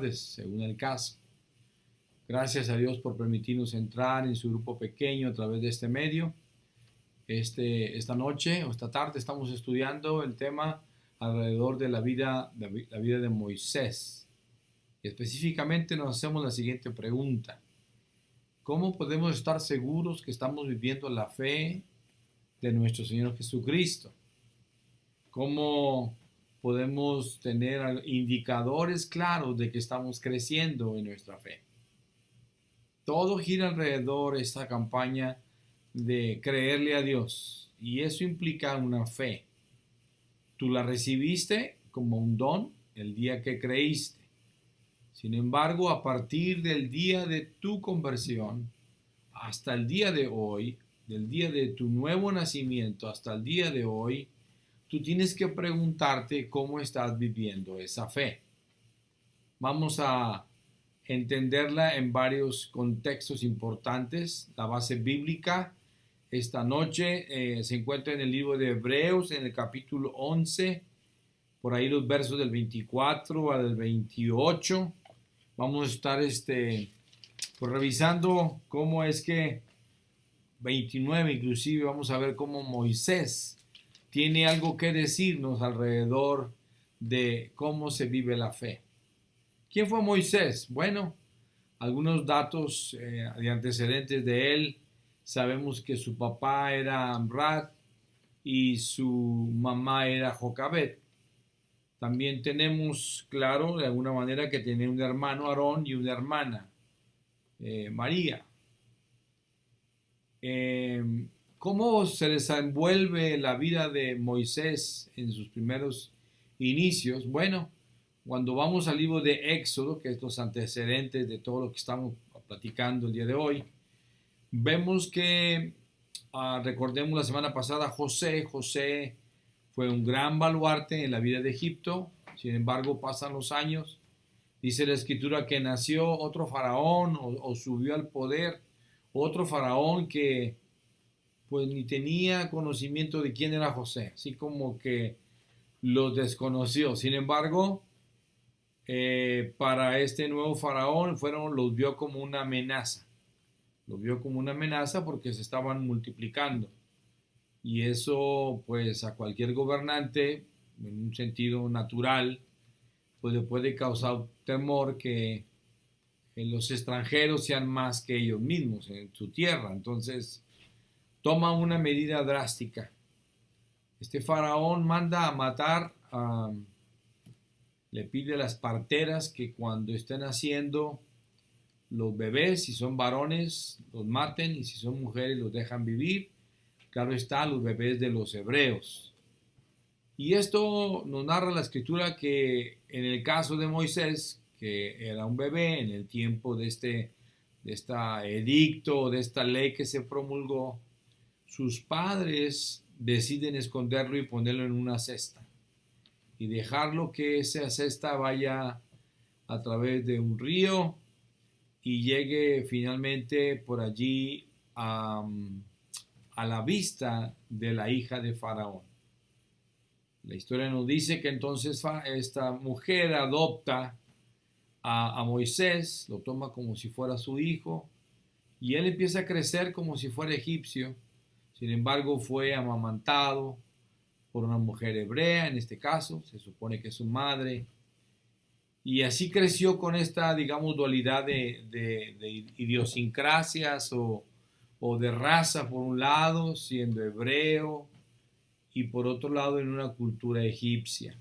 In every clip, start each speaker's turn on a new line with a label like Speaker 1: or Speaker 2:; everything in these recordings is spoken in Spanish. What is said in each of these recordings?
Speaker 1: tardes, según el caso. Gracias a Dios por permitirnos entrar en su grupo pequeño a través de este medio. Esta noche o esta tarde estamos estudiando el tema alrededor de la vida de Moisés. Y específicamente nos hacemos la siguiente pregunta. ¿Cómo podemos estar seguros que estamos viviendo la fe de nuestro Señor Jesucristo? ¿Cómo podemos tener indicadores claros de que estamos creciendo en nuestra fe? Todo gira alrededor de esta campaña de creerle a Dios, y eso implica una fe. Tú la recibiste como un don el día que creíste. Sin embargo, a partir del día de tu conversión hasta el día de hoy, del día de tu nuevo nacimiento hasta el día de hoy, tú tienes que preguntarte cómo estás viviendo esa fe. Vamos a entenderla en varios contextos importantes. La base bíblica esta noche se encuentra en el libro de Hebreos, en el capítulo 11, por ahí los versos del 24 al 28. Vamos a estar pues revisando cómo es que 29 inclusive vamos a ver cómo Moisés tiene algo que decirnos alrededor de cómo se vive la fe. ¿Quién fue Moisés? Bueno, algunos datos de antecedentes de él. Sabemos que su papá era Amrad y su mamá era Jocabed. También tenemos claro de alguna manera que tenía un hermano Aarón y una hermana María. ¿Cómo se desenvuelve la vida de Moisés en sus primeros inicios? Bueno, cuando vamos al libro de Éxodo, que es los antecedentes de todo lo que estamos platicando el día de hoy, vemos que, recordemos la semana pasada, José fue un gran baluarte en la vida de Egipto. Sin embargo, pasan los años. Dice la escritura que nació otro faraón o subió al poder otro faraón que pues ni tenía conocimiento de quién era José, así como que los desconoció. Sin embargo, para este nuevo faraón los vio como una amenaza. Los vio como una amenaza porque se estaban multiplicando. Y eso pues a cualquier gobernante, en un sentido natural, pues le puede causar temor que los extranjeros sean más que ellos mismos en su tierra. Entonces toma una medida drástica. Este faraón manda a matar, le pide a las parteras que cuando estén haciendo los bebés, si son varones, los maten, y si son mujeres, los dejan vivir. Claro está, los bebés de los hebreos. Y esto nos narra la escritura que en el caso de Moisés, que era un bebé en el tiempo de este edicto, de esta ley que se promulgó, sus padres deciden esconderlo y ponerlo en una cesta y dejarlo que esa cesta vaya a través de un río y llegue finalmente por allí a la vista de la hija de Faraón. La historia nos dice que entonces esta mujer adopta a Moisés, lo toma como si fuera su hijo, y él empieza a crecer como si fuera egipcio. Sin embargo, fue amamantado por una mujer hebrea, en este caso, se supone que es su madre, y así creció con esta, digamos, dualidad de idiosincrasias o de raza, por un lado, siendo hebreo, y por otro lado en una cultura egipcia.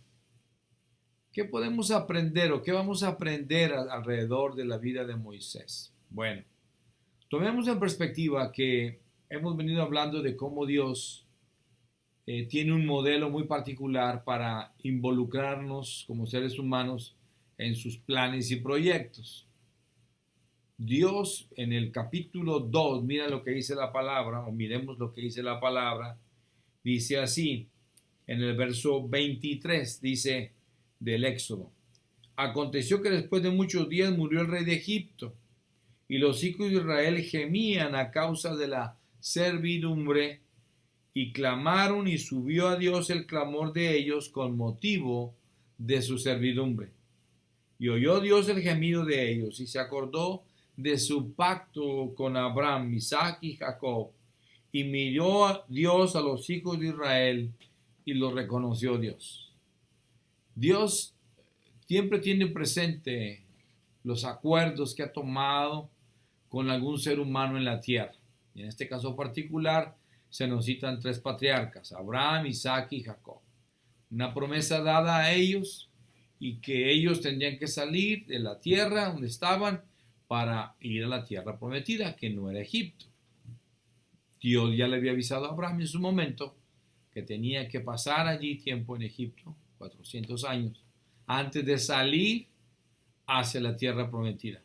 Speaker 1: ¿Qué podemos aprender o qué vamos a aprender alrededor de la vida de Moisés? Bueno, tomemos en perspectiva que hemos venido hablando de cómo Dios tiene un modelo muy particular para involucrarnos como seres humanos en sus planes y proyectos. Dios en el capítulo 2, mira lo que dice la palabra, o miremos lo que dice la palabra. Dice así, en el verso 23, dice del Éxodo: aconteció que después de muchos días murió el rey de Egipto, y los hijos de Israel gemían a causa de la servidumbre, y clamaron, y subió a Dios el clamor de ellos con motivo de su servidumbre. Y oyó Dios el gemido de ellos y se acordó de su pacto con Abraham, Isaac y Jacob. Y miró a Dios a los hijos de Israel y los reconoció Dios. Dios siempre tiene presente los acuerdos que ha tomado con algún ser humano en la tierra. Y en este caso particular se nos citan tres patriarcas, Abraham, Isaac y Jacob. Una promesa dada a ellos y que ellos tendrían que salir de la tierra donde estaban para ir a la tierra prometida, que no era Egipto. Dios ya le había avisado a Abraham en su momento que tenía que pasar allí tiempo en Egipto, 400 años, antes de salir hacia la tierra prometida.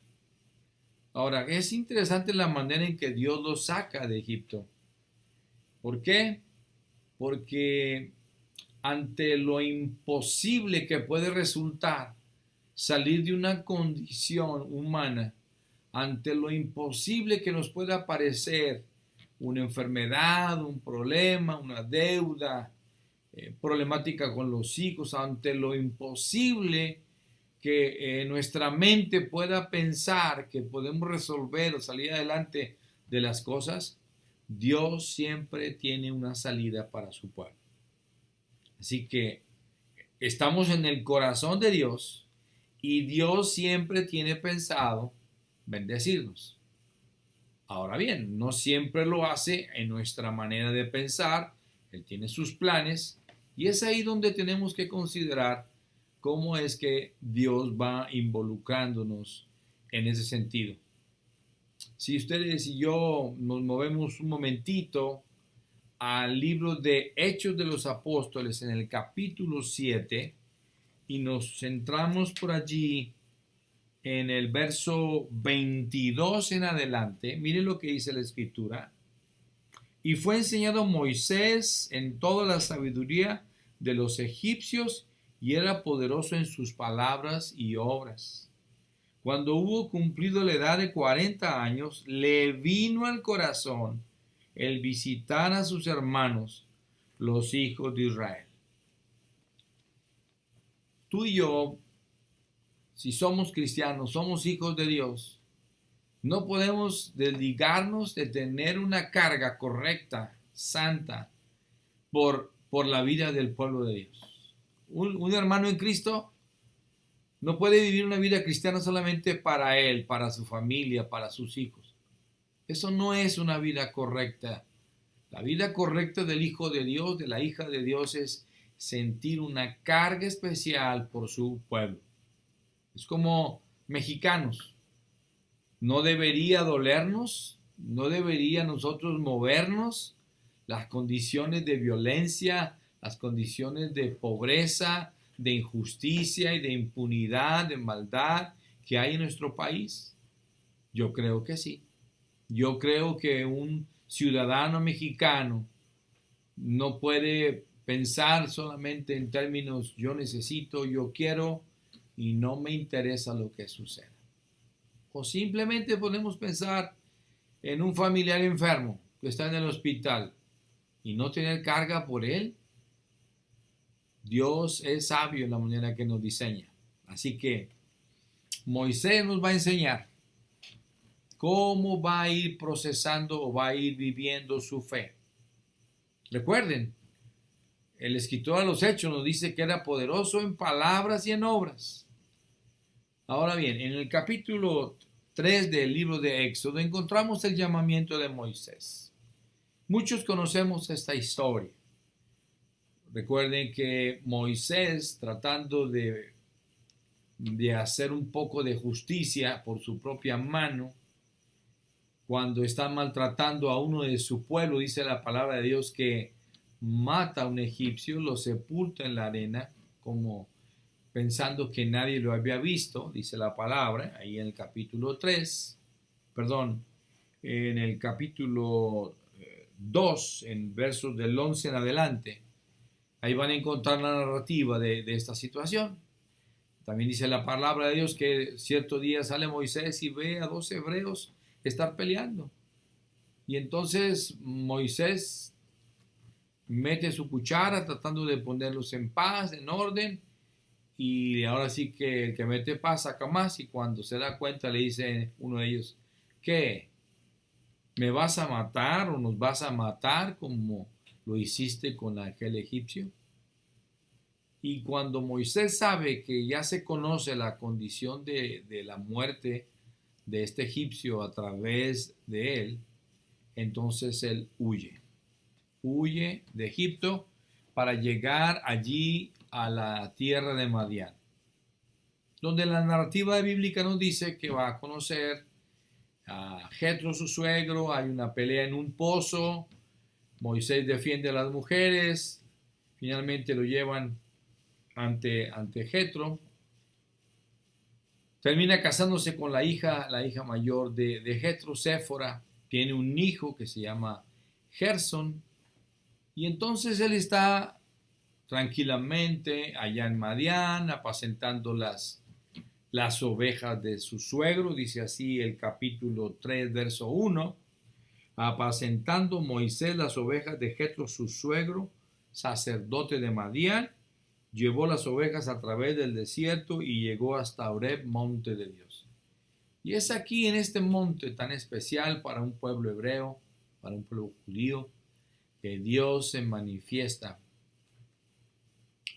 Speaker 1: Ahora, es interesante la manera en que Dios los saca de Egipto. ¿Por qué? Porque ante lo imposible que puede resultar salir de una condición humana, ante lo imposible que nos pueda parecer una enfermedad, un problema, una deuda, problemática con los hijos, ante lo imposible que nuestra mente pueda pensar que podemos resolver o salir adelante de las cosas, Dios siempre tiene una salida para su pueblo. Así que estamos en el corazón de Dios y Dios siempre tiene pensado bendecirnos. Ahora bien, no siempre lo hace en nuestra manera de pensar. Él tiene sus planes y es ahí donde tenemos que considerar cómo es que Dios va involucrándonos en ese sentido. Si ustedes y yo nos movemos un momentito al libro de Hechos de los Apóstoles en el capítulo 7 y nos centramos por allí en el verso 22 en adelante, miren lo que dice la escritura. Y fue enseñado Moisés en toda la sabiduría de los egipcios y era poderoso en sus palabras y obras. Cuando hubo cumplido la edad de 40 años, le vino al corazón el visitar a sus hermanos, los hijos de Israel. Tú y yo, si somos cristianos, somos hijos de Dios, no podemos desligarnos de tener una carga correcta, santa, por la vida del pueblo de Dios. Un hermano en Cristo no puede vivir una vida cristiana solamente para él, para su familia, para sus hijos. Eso no es una vida correcta. La vida correcta del hijo de Dios, de la hija de Dios, es sentir una carga especial por su pueblo. Es como mexicanos. No debería dolernos, no debería nosotros movernos las condiciones de violencia, las condiciones de pobreza, de injusticia y de impunidad, de maldad que hay en nuestro país. Yo creo que sí. Yo creo que un ciudadano mexicano no puede pensar solamente en términos yo necesito, yo quiero y no me interesa lo que suceda. O simplemente podemos pensar en un familiar enfermo que está en el hospital y no tener carga por él. Dios es sabio en la manera que nos diseña. Así que Moisés nos va a enseñar cómo va a ir procesando o va a ir viviendo su fe. Recuerden, el escritor de los Hechos nos dice que era poderoso en palabras y en obras. Ahora bien, en el capítulo 3 del libro de Éxodo encontramos el llamamiento de Moisés. Muchos conocemos esta historia. Recuerden que Moisés, tratando de hacer un poco de justicia por su propia mano, cuando está maltratando a uno de su pueblo, dice la palabra de Dios que mata a un egipcio, lo sepulta en la arena, como pensando que nadie lo había visto, dice la palabra, ahí en el capítulo 3, perdón, en el capítulo 2, en versos del 11 en adelante. Ahí van a encontrar la narrativa de esta situación. También dice la palabra de Dios que cierto día sale Moisés y ve a dos hebreos estar peleando. Y entonces Moisés mete su cuchara tratando de ponerlos en paz, en orden, y ahora sí que el que mete paz saca más, y cuando se da cuenta le dice uno de ellos, ¿qué? ¿Me vas a matar o nos vas a matar como lo hiciste con aquel egipcio? Y cuando Moisés sabe que ya se conoce la condición de la muerte de este egipcio a través de él, entonces él huye de Egipto para llegar allí a la tierra de Madián, donde la narrativa bíblica nos dice que va a conocer a Jetro, su suegro. Hay una pelea en un pozo, Moisés defiende a las mujeres, finalmente lo llevan ante Jetro, termina casándose con la hija mayor de Jetro, Séfora, tiene un hijo que se llama Gersón, y entonces él está tranquilamente allá en Madián, apacentando las ovejas de su suegro, dice así el capítulo 3, verso 1, apacentando Moisés las ovejas de Jetro, su suegro, sacerdote de Madián, llevó las ovejas a través del desierto y llegó hasta Horeb, monte de Dios. Y es aquí en este monte tan especial para un pueblo hebreo, para un pueblo judío, que Dios se manifiesta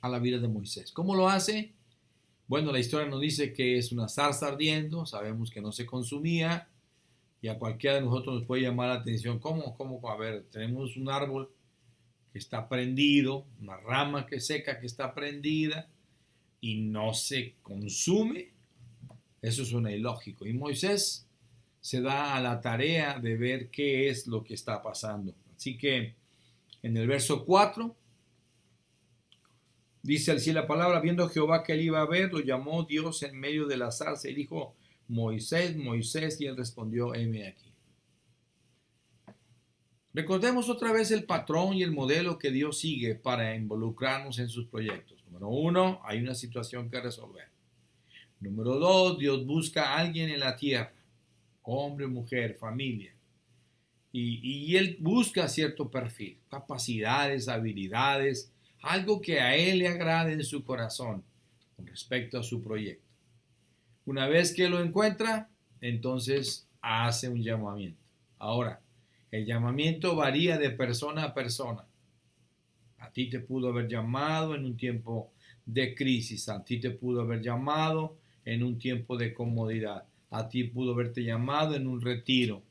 Speaker 1: a la vida de Moisés. ¿Cómo lo hace? Bueno, la historia nos dice que es una zarza ardiendo, sabemos que no se consumía, y a cualquiera de nosotros nos puede llamar la atención. ¿Cómo? A ver, tenemos un árbol que está prendido, una rama que seca que está prendida y no se consume. Eso suena ilógico. Y Moisés se da a la tarea de ver qué es lo que está pasando. Así que en el verso 4 dice así la palabra: viendo Jehová que él iba a ver, lo llamó Dios en medio de la zarza y dijo: Moisés, Moisés, y él respondió: heme aquí. Recordemos otra vez el patrón y el modelo que Dios sigue para involucrarnos en sus proyectos. Número 1, hay una situación que resolver. Número 2, Dios busca a alguien en la tierra, hombre, mujer, familia. Y Él busca cierto perfil, capacidades, habilidades, algo que a Él le agrade en su corazón con respecto a su proyecto. Una vez que lo encuentra, entonces hace un llamamiento. Ahora, el llamamiento varía de persona a persona. A ti te pudo haber llamado en un tiempo de crisis, a ti te pudo haber llamado en un tiempo de comodidad, a ti pudo haberte llamado en un retiro,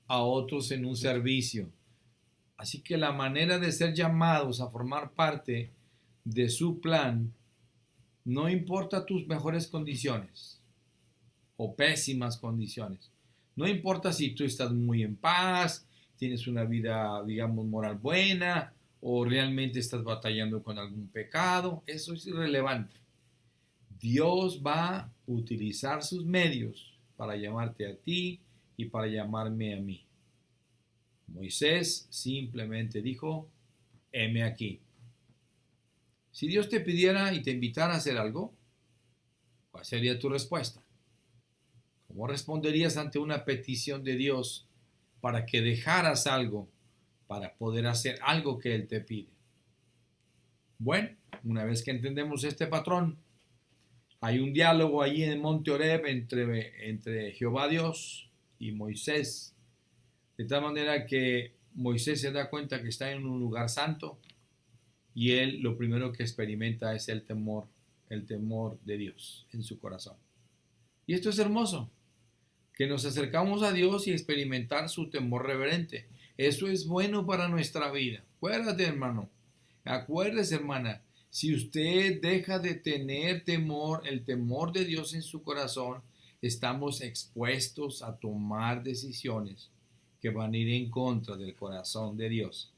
Speaker 1: a otros en un servicio. Así que la manera de ser llamados a formar parte de su plan, no importa tus mejores condiciones o pésimas condiciones. No importa si tú estás muy en paz, tienes una vida, digamos, moral buena, o realmente estás batallando con algún pecado. Eso es irrelevante. Dios va a utilizar sus medios para llamarte a ti y para llamarme a mí. Moisés simplemente dijo: heme aquí. Si Dios te pidiera y te invitara a hacer algo, ¿cuál sería tu respuesta? ¿Cómo responderías ante una petición de Dios para que dejaras algo para poder hacer algo que Él te pide? Bueno, una vez que entendemos este patrón, hay un diálogo allí en el monte Horeb entre Jehová Dios y Moisés, de tal manera que Moisés se da cuenta que está en un lugar santo y él lo primero que experimenta es el temor de Dios en su corazón. Y esto es hermoso, que nos acercamos a Dios y experimentar su temor reverente. Eso es bueno para nuestra vida. Acuérdate, hermano. Acuérdese, hermana. Si usted deja de tener temor, el temor de Dios en su corazón, estamos expuestos a tomar decisiones que van a ir en contra del corazón de Dios.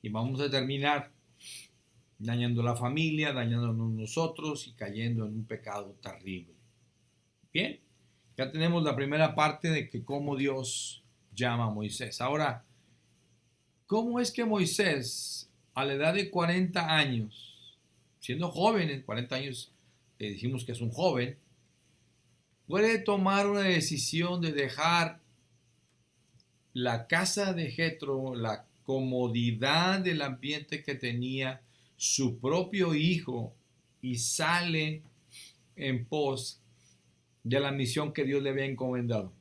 Speaker 1: Y vamos a terminar dañando la familia, dañándonos nosotros y cayendo en un pecado terrible. Bien, ya tenemos la primera parte de que cómo Dios llama a Moisés. Ahora, ¿cómo es que Moisés, a la edad de 40 años, siendo joven, en 40 años le dijimos que es un joven, puede tomar una decisión de dejar la casa de Jetro, la comodidad del ambiente que tenía, su propio hijo, y sale en pos de la misión que Dios le había encomendado.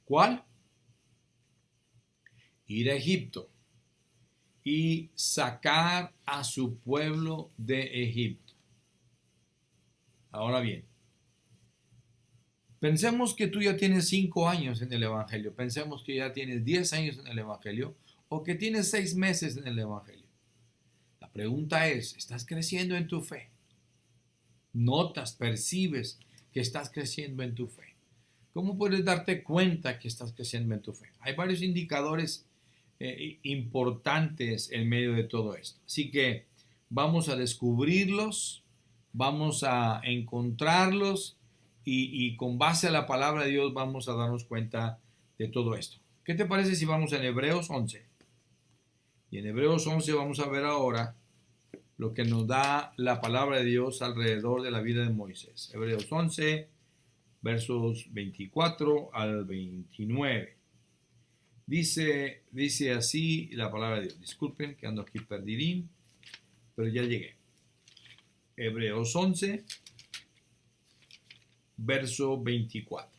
Speaker 1: ¿Cuál? Ir a Egipto y sacar a su pueblo de Egipto. Ahora bien, pensemos que tú ya tienes 5 años en el Evangelio, pensemos que ya tienes 10 años en el Evangelio o que tienes 6 meses en el Evangelio. La pregunta es, ¿estás creciendo en tu fe? ¿Notas, percibes que estás creciendo en tu fe? ¿Cómo puedes darte cuenta que estás creciendo en tu fe? Hay varios indicadores importantes en medio de todo esto. Así que vamos a descubrirlos, vamos a encontrarlos y con base a la palabra de Dios vamos a darnos cuenta de todo esto. ¿Qué te parece si vamos en Hebreos 11? Y en Hebreos 11 vamos a ver ahora lo que nos da la palabra de Dios alrededor de la vida de Moisés. Hebreos 11, versos 24 al 29. Dice así la palabra de Dios. Disculpen que ando aquí perdidín, pero ya llegué. Hebreos 11, verso 24.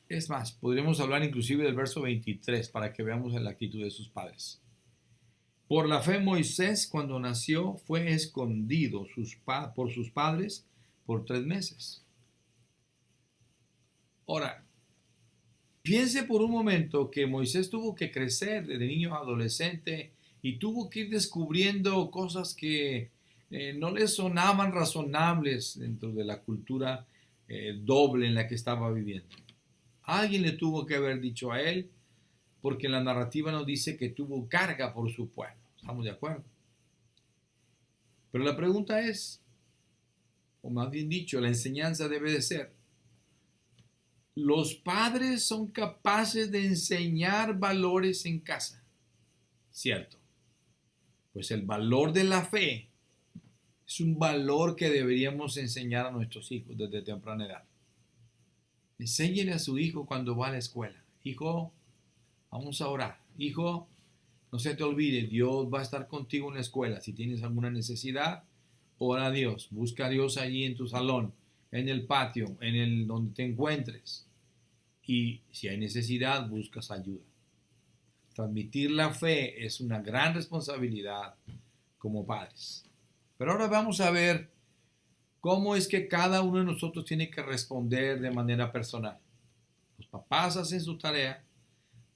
Speaker 1: Es más, podríamos hablar inclusive del verso 23 para que veamos la actitud de sus padres. Por la fe Moisés, cuando nació, fue escondido por sus padres por 3 meses. Ahora, piense por un momento que Moisés tuvo que crecer desde niño a adolescente y tuvo que ir descubriendo cosas que no le sonaban razonables dentro de la cultura doble en la que estaba viviendo. Alguien le tuvo que haber dicho a él, porque la narrativa nos dice que tuvo carga por su pueblo. ¿Estamos de acuerdo? Pero la pregunta es, o más bien dicho, la enseñanza debe de ser, ¿los padres son capaces de enseñar valores en casa? Cierto. Pues el valor de la fe es un valor que deberíamos enseñar a nuestros hijos desde temprana edad. Enséñele a su hijo cuando va a la escuela. Hijo, vamos a orar. Hijo, no se te olvide, Dios va a estar contigo en la escuela. Si tienes alguna necesidad, ora a Dios. Busca a Dios allí en tu salón, en el patio, donde te encuentres. Y si hay necesidad, buscas ayuda. Transmitir la fe es una gran responsabilidad como padres. Pero ahora vamos a ver cómo es que cada uno de nosotros tiene que responder de manera personal. Los papás hacen su tarea.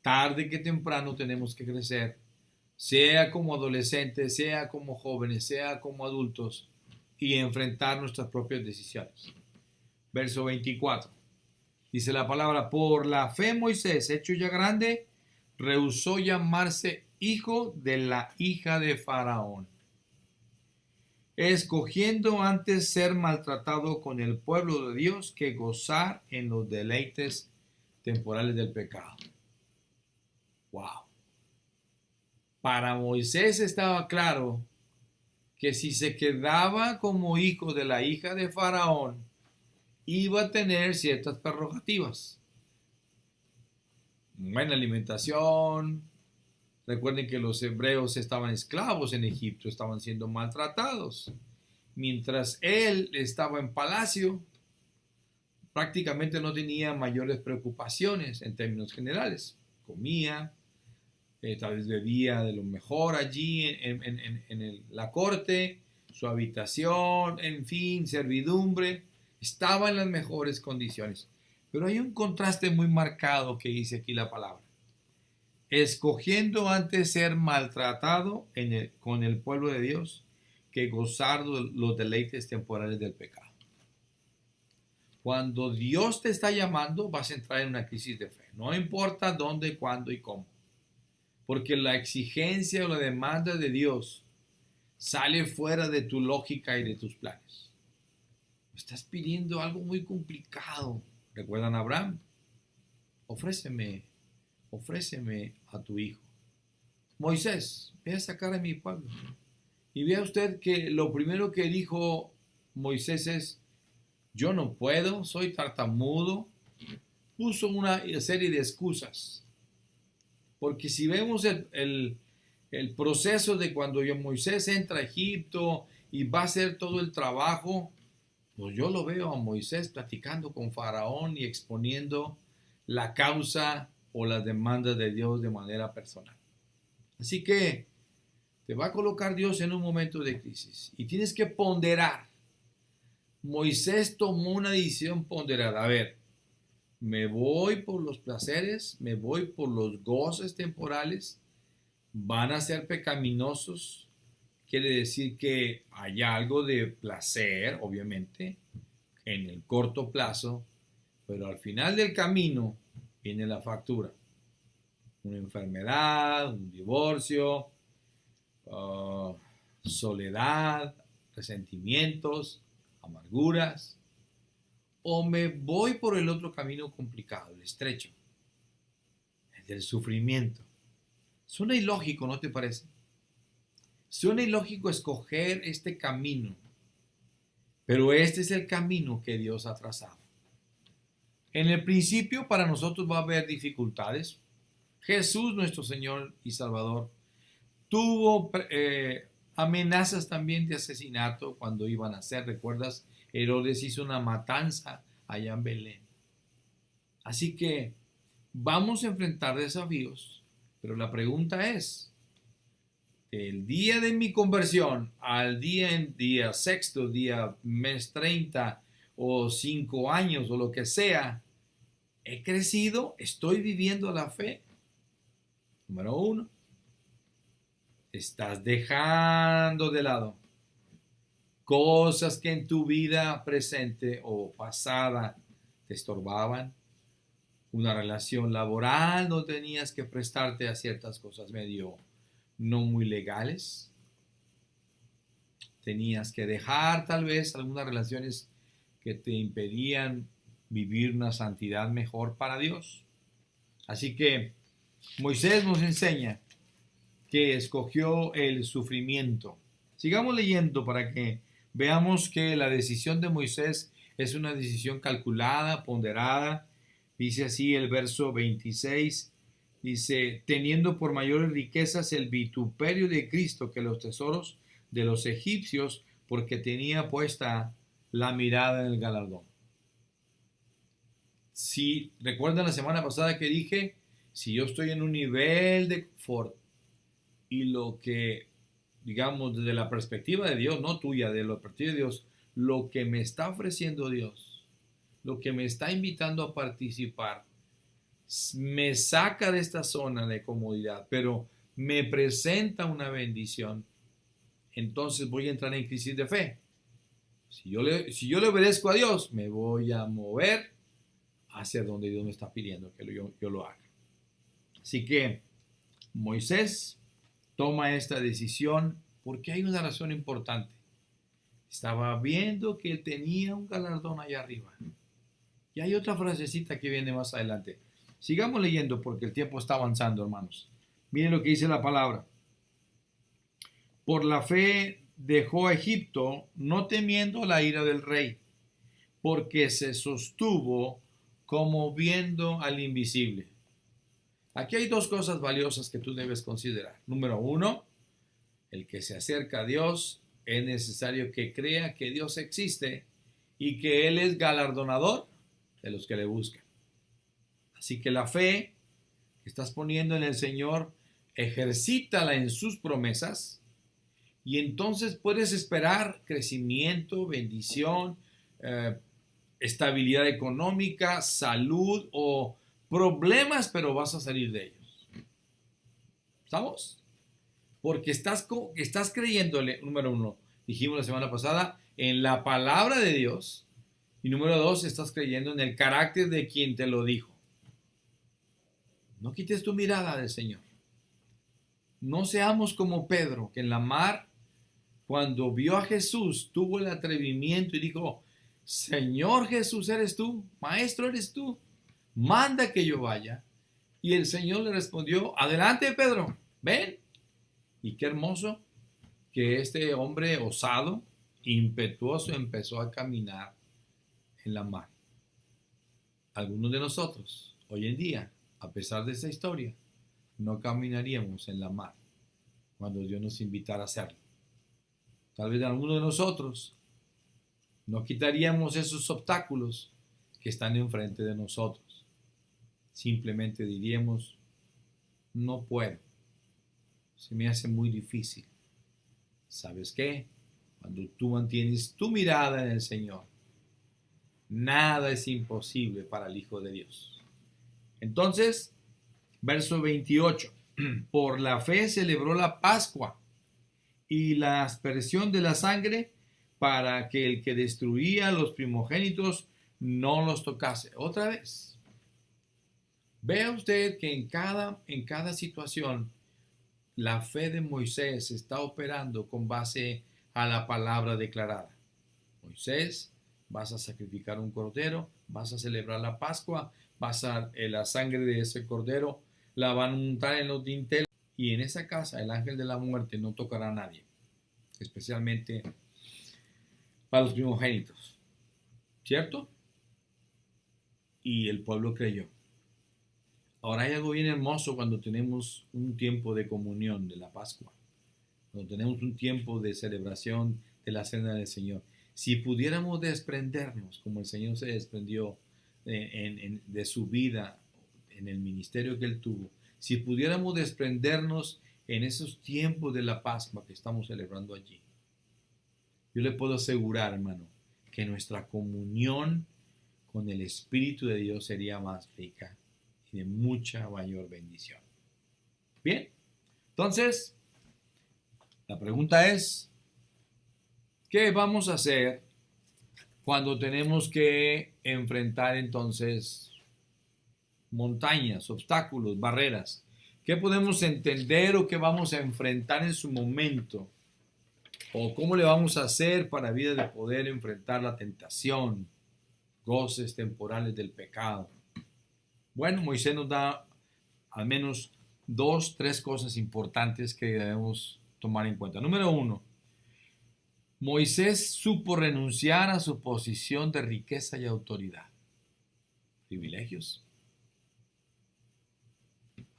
Speaker 1: Tarde que temprano tenemos que crecer, sea como adolescentes, sea como jóvenes, sea como adultos, y enfrentar nuestras propias decisiones. Verso 24. Dice la palabra, por la fe Moisés, hecho ya grande, rehusó llamarse hijo de la hija de Faraón, escogiendo antes ser maltratado con el pueblo de Dios que gozar en los deleites temporales del pecado. Wow. Para Moisés estaba claro que si se quedaba como hijo de la hija de Faraón, iba a tener ciertas prerrogativas. Buena alimentación. Recuerden que los hebreos estaban esclavos en Egipto, estaban siendo maltratados. Mientras él estaba en palacio, prácticamente no tenía mayores preocupaciones en términos generales. Comía, tal vez bebía de lo mejor allí en la corte, su habitación, en fin, servidumbre, estaba en las mejores condiciones. Pero hay un contraste muy marcado que dice aquí la palabra. Escogiendo antes ser maltratado con el pueblo de Dios que gozar los deleites temporales del pecado. Cuando Dios te está llamando, vas a entrar en una crisis de fe. No importa dónde, cuándo y cómo. Porque la exigencia o la demanda de Dios sale fuera de tu lógica y de tus planes. Estás pidiendo algo muy complicado. ¿Recuerdan a Abraham? Ofréceme a tu hijo. Moisés, ve a sacar a mi pueblo. Y vea usted que lo primero que dijo Moisés es, yo no puedo, soy tartamudo. Puso una serie de excusas. Porque si vemos el proceso de cuando Moisés entra a Egipto y va a hacer todo el trabajo, Pues yo lo veo a Moisés platicando con Faraón y exponiendo la causa o las demandas de Dios de manera personal. Así que te va a colocar Dios en un momento de crisis y tienes que ponderar. Moisés tomó una decisión ponderada. A ver, me voy por los placeres, me voy por los goces temporales, van a ser pecaminosos. Quiere decir que hay algo de placer, obviamente, en el corto plazo, pero al final del camino viene la factura. Una enfermedad, un divorcio, soledad, resentimientos, amarguras. O me voy por el otro camino complicado, el estrecho, el del sufrimiento. Suena ilógico, ¿no te parece? Suena ilógico escoger este camino, pero este es el camino que Dios ha trazado. En el principio para nosotros va a haber dificultades. Jesús, nuestro Señor y Salvador, tuvo amenazas también de asesinato cuando iban a hacer. ¿Recuerdas? Herodes hizo una matanza allá en Belén. Así que vamos a enfrentar desafíos, pero la pregunta es, el día de mi conversión al día sexto, día mes 30 o 5 años o lo que sea, ¿he crecido? ¿Estoy viviendo la fe? Número 1, estás dejando de lado cosas que en tu vida presente o pasada te estorbaban. Una relación laboral, no tenías que prestarte a ciertas cosas medio no muy legales. Tenías que dejar tal vez algunas relaciones que te impedían vivir una santidad mejor para Dios. Así que Moisés nos enseña que escogió el sufrimiento. Sigamos leyendo para que veamos que la decisión de Moisés es una decisión calculada, ponderada. Dice así el verso 26, dice, teniendo por mayores riquezas el vituperio de Cristo que los tesoros de los egipcios, porque tenía puesta la mirada en el galardón. Si recuerdan la semana pasada que dije, si yo estoy en un nivel de confort y lo que, digamos, desde la perspectiva de Dios, no tuya, de la perspectiva de Dios, lo que me está ofreciendo Dios, lo que me está invitando a participar, me saca de esta zona de comodidad, pero me presenta una bendición, entonces voy a entrar en crisis de fe. Si yo le obedezco a Dios, me voy a mover hacia donde Dios me está pidiendo que yo lo haga. Así que Moisés toma esta decisión porque hay una razón importante. Estaba viendo que él tenía un galardón allá arriba. Y hay otra frasecita que viene más adelante. Sigamos leyendo porque el tiempo está avanzando, hermanos. Miren lo que dice la palabra. Por la fe dejó a Egipto, no temiendo la ira del rey, porque se sostuvo como viendo al invisible. Aquí hay dos cosas valiosas que tú debes considerar. Número 1, el que se acerca a Dios es necesario que crea que Dios existe y que Él es galardonador de los que le buscan. Así que la fe que estás poniendo en el Señor, ejercítala en sus promesas y entonces puedes esperar crecimiento, bendición, estabilidad económica, salud o problemas, pero vas a salir de ellos. ¿Estamos? Porque estás creyéndole, número 1, dijimos la semana pasada, en la palabra de Dios. Y número 2, estás creyendo en el carácter de quien te lo dijo. No quites tu mirada del Señor. No seamos como Pedro, que en la mar, cuando vio a Jesús, tuvo el atrevimiento y dijo, Señor Jesús, ¿eres tú? Maestro, ¿eres tú? Manda que yo vaya. Y el Señor le respondió, adelante Pedro, ven. Y qué hermoso que este hombre osado, impetuoso, empezó a caminar en la mar. Algunos de nosotros, hoy en día, a pesar de esa historia, no caminaríamos en la mar cuando Dios nos invitara a hacerlo. Tal vez algunos de nosotros No quitaríamos esos obstáculos que están enfrente de nosotros. Simplemente diríamos, no puedo. Se me hace muy difícil. ¿Sabes qué? Cuando tú mantienes tu mirada en el Señor, nada es imposible para el Hijo de Dios. Entonces, verso 28. Por la fe celebró la Pascua y la aspersión de la sangre para que el que destruía a los primogénitos no los tocase. Otra vez. Vea usted que en cada situación la fe de Moisés está operando con base a la palabra declarada. Moisés, vas a sacrificar un cordero, vas a celebrar la Pascua, la sangre de ese cordero la van a untar en los dinteles y en esa casa el ángel de la muerte no tocará a nadie, especialmente para los primogénitos. ¿Cierto? Y el pueblo creyó. Ahora hay algo bien hermoso cuando tenemos un tiempo de comunión de la Pascua, cuando tenemos un tiempo de celebración de la Cena del Señor. Si pudiéramos desprendernos, como el Señor se desprendió de su vida en el ministerio que Él tuvo, si pudiéramos desprendernos en esos tiempos de la Pascua que estamos celebrando allí, yo le puedo asegurar, hermano, que nuestra comunión con el Espíritu de Dios sería más rica y de mucha mayor bendición. Bien, entonces, la pregunta es, ¿qué vamos a hacer cuando tenemos que enfrentar entonces montañas, obstáculos, barreras? ¿Qué podemos entender o qué vamos a enfrentar en su momento? ¿O cómo le vamos a hacer para la vida de poder enfrentar la tentación, goces temporales del pecado? Bueno, Moisés nos da al menos 3 cosas importantes que debemos tomar en cuenta. Número 1, Moisés supo renunciar a su posición de riqueza y autoridad. Privilegios.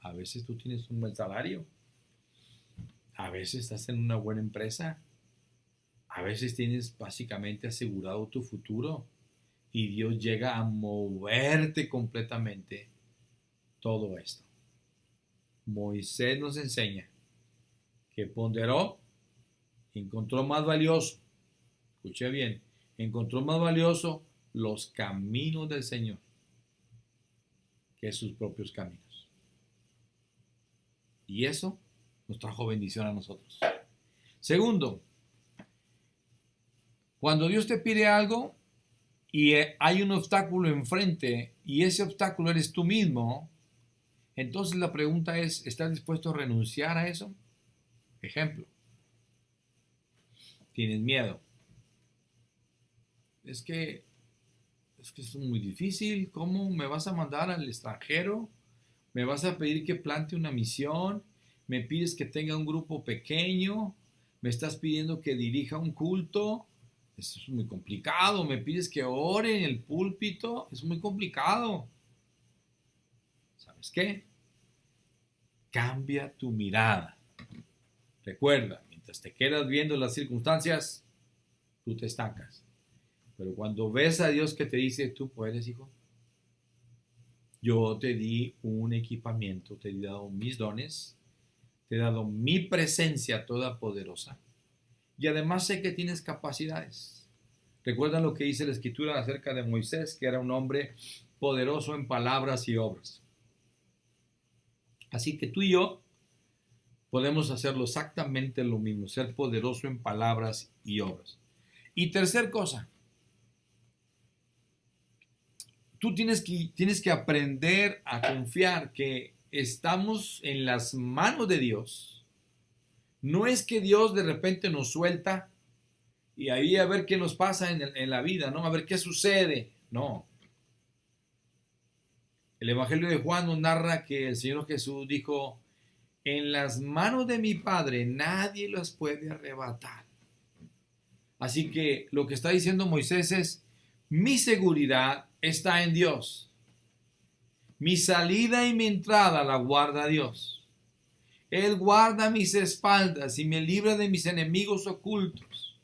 Speaker 1: A veces tú tienes un buen salario. A veces estás en una buena empresa. A veces tienes básicamente asegurado tu futuro. Y Dios llega a moverte completamente todo esto. Moisés nos enseña que ponderó, encontró más valioso, escuche bien, encontró más valioso los caminos del Señor que sus propios caminos. Y eso nos trajo bendición a nosotros. Segundo, cuando Dios te pide algo y hay un obstáculo enfrente y ese obstáculo eres tú mismo, entonces la pregunta es, ¿estás dispuesto a renunciar a eso? Ejemplo, tienes miedo. Es que es muy difícil. ¿Cómo me vas a mandar al extranjero? ¿Me vas a pedir que plante una misión? ¿Me pides que tenga un grupo pequeño? ¿Me estás pidiendo que dirija un culto? Eso es muy complicado. ¿Me pides que ore en el púlpito? Es muy complicado. ¿Sabes qué? Cambia tu mirada. Recuerda, mientras te quedas viendo las circunstancias, tú te estancas. Pero cuando ves a Dios que te dice, tú puedes, hijo. Yo te di un equipamiento, te he dado mis dones, te he dado mi presencia toda poderosa. Y además sé que tienes capacidades. Recuerda lo que dice la Escritura acerca de Moisés, que era un hombre poderoso en palabras y obras. Así que tú y yo podemos hacerlo exactamente lo mismo, ser poderoso en palabras y obras. Y tercer cosa, tú tienes que aprender a confiar que estamos en las manos de Dios. No es que Dios de repente nos suelta y ahí a ver qué nos pasa en la vida, ¿no? A ver qué sucede. No. El Evangelio de Juan nos narra que el Señor Jesús dijo, en las manos de mi Padre nadie los puede arrebatar. Así que lo que está diciendo Moisés es, mi seguridad está en Dios. Mi salida y mi entrada la guarda Dios. Él guarda mis espaldas y me libra de mis enemigos ocultos.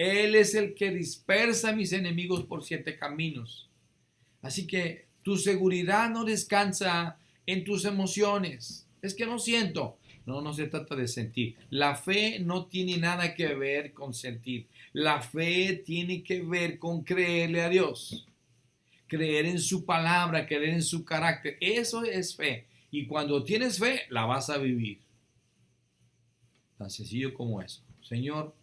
Speaker 1: Él es el que dispersa a mis enemigos por 7 caminos. Así que tu seguridad no descansa en tus emociones. Es que no siento. No, no se trata de sentir. La fe no tiene nada que ver con sentir. La fe tiene que ver con creerle a Dios. Creer en su palabra, creer en su carácter. Eso es fe. Y cuando tienes fe, la vas a vivir. Tan sencillo como eso. Señor,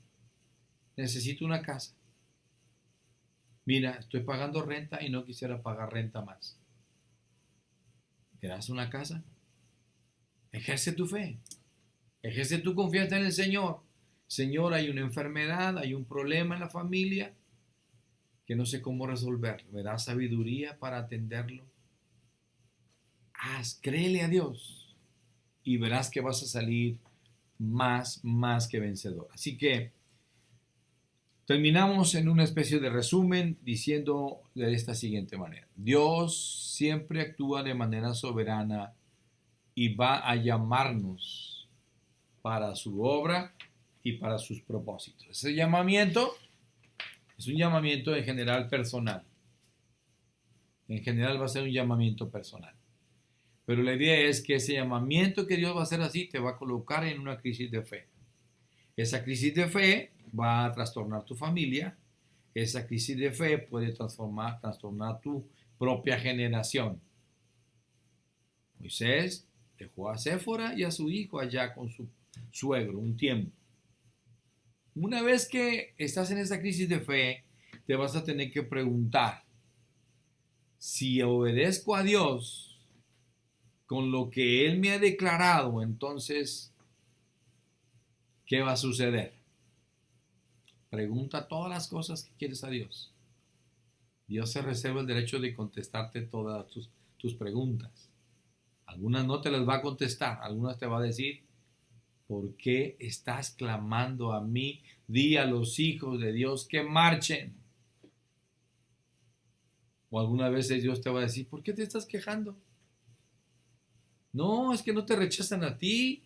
Speaker 1: necesito una casa. Mira, estoy pagando renta y no quisiera pagar renta más. ¿Me das una casa? Ejerce tu fe. Ejerce tu confianza en el Señor. Señor, hay una enfermedad, hay un problema en la familia que no sé cómo resolver. ¿Me das sabiduría para atenderlo? Créele a Dios y verás que vas a salir más que vencedor. Así que terminamos en una especie de resumen diciendo de esta siguiente manera. Dios siempre actúa de manera soberana y va a llamarnos para su obra y para sus propósitos. Ese llamamiento es un llamamiento en general personal. En general va a ser un llamamiento personal. Pero la idea es que ese llamamiento que Dios va a hacer así te va a colocar en una crisis de fe. Esa crisis de fe va a trastornar tu familia. Esa crisis de fe puede trastornar tu propia generación. Moisés dejó a Séfora y a su hijo allá con su suegro un tiempo. Una vez que estás en esa crisis de fe, te vas a tener que preguntar, si obedezco a Dios con lo que Él me ha declarado, entonces, ¿qué va a suceder? Pregunta todas las cosas que quieres a Dios. Dios se reserva el derecho de contestarte todas tus preguntas. Algunas no te las va a contestar, algunas te va a decir, ¿por qué estás clamando a mí? Di a los hijos de Dios que marchen. O algunas veces Dios te va a decir, ¿por qué te estás quejando? No, es que no te rechazan a ti.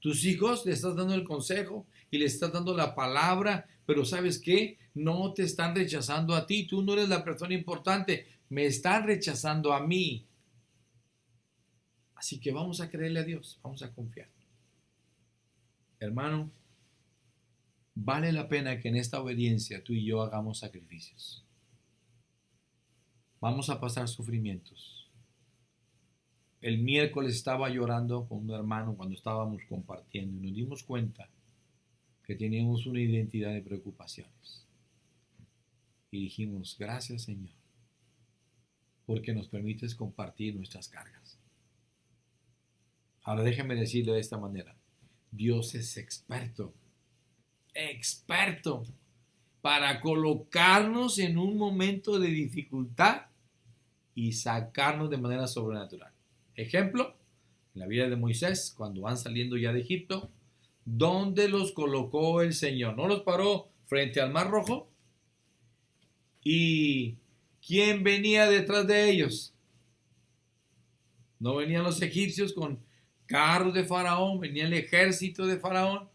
Speaker 1: Tus hijos le estás dando el consejo y le estás dando la palabra, pero ¿sabes qué? No te están rechazando a ti. Tú no eres la persona importante. Me están rechazando a mí. Así que vamos a creerle a Dios. Vamos a confiar. Hermano, vale la pena que en esta obediencia tú y yo hagamos sacrificios. Vamos a pasar sufrimientos. El miércoles estaba llorando con un hermano cuando estábamos compartiendo y nos dimos cuenta que teníamos una identidad de preocupaciones. Y dijimos, gracias Señor, porque nos permites compartir nuestras cargas. Ahora déjeme decirle de esta manera, Dios es experto para colocarnos en un momento de dificultad y sacarnos de manera sobrenatural. Ejemplo, en la vida de Moisés, cuando van saliendo ya de Egipto, ¿dónde los colocó el Señor? ¿No los paró frente al Mar Rojo? ¿Y quién venía detrás de ellos? ¿No venían los egipcios con carros de Faraón? ¿Venía el ejército de Faraón?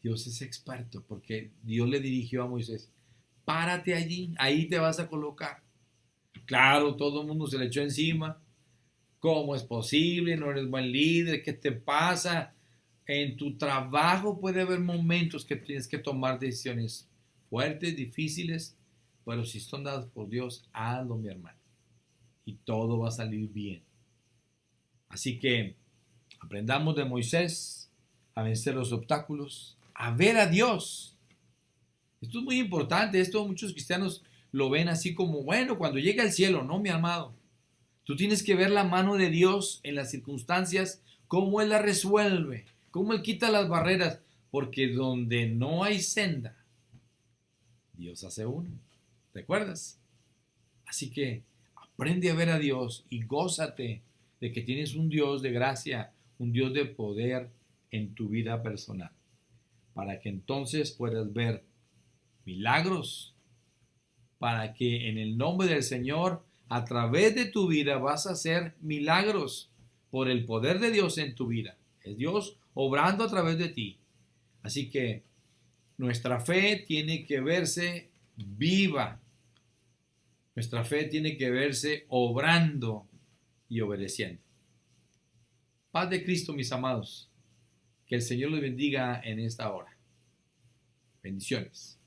Speaker 1: Dios es experto porque Dios le dirigió a Moisés, párate allí, ahí te vas a colocar. Claro, todo el mundo se le echó encima. ¿Cómo es posible? No eres buen líder. ¿Qué te pasa? En tu trabajo puede haber momentos que tienes que tomar decisiones fuertes, difíciles, pero si son dadas por Dios, hazlo, mi hermano. Y todo va a salir bien. Así que aprendamos de Moisés a vencer los obstáculos, a ver a Dios. Esto es muy importante. Esto muchos cristianos lo ven así como, bueno, cuando llegue al cielo. No, mi amado. Tú tienes que ver la mano de Dios en las circunstancias, cómo Él la resuelve, cómo Él quita las barreras, porque donde no hay senda, Dios hace uno. ¿Recuerdas? Así que aprende a ver a Dios y gózate de que tienes un Dios de gracia, un Dios de poder en tu vida personal, para que entonces puedas ver milagros, para que en el nombre del Señor, a través de tu vida vas a hacer milagros por el poder de Dios en tu vida. Es Dios obrando a través de ti. Así que nuestra fe tiene que verse viva. Nuestra fe tiene que verse obrando y obedeciendo. Paz de Cristo, mis amados. Que el Señor los bendiga en esta hora. Bendiciones.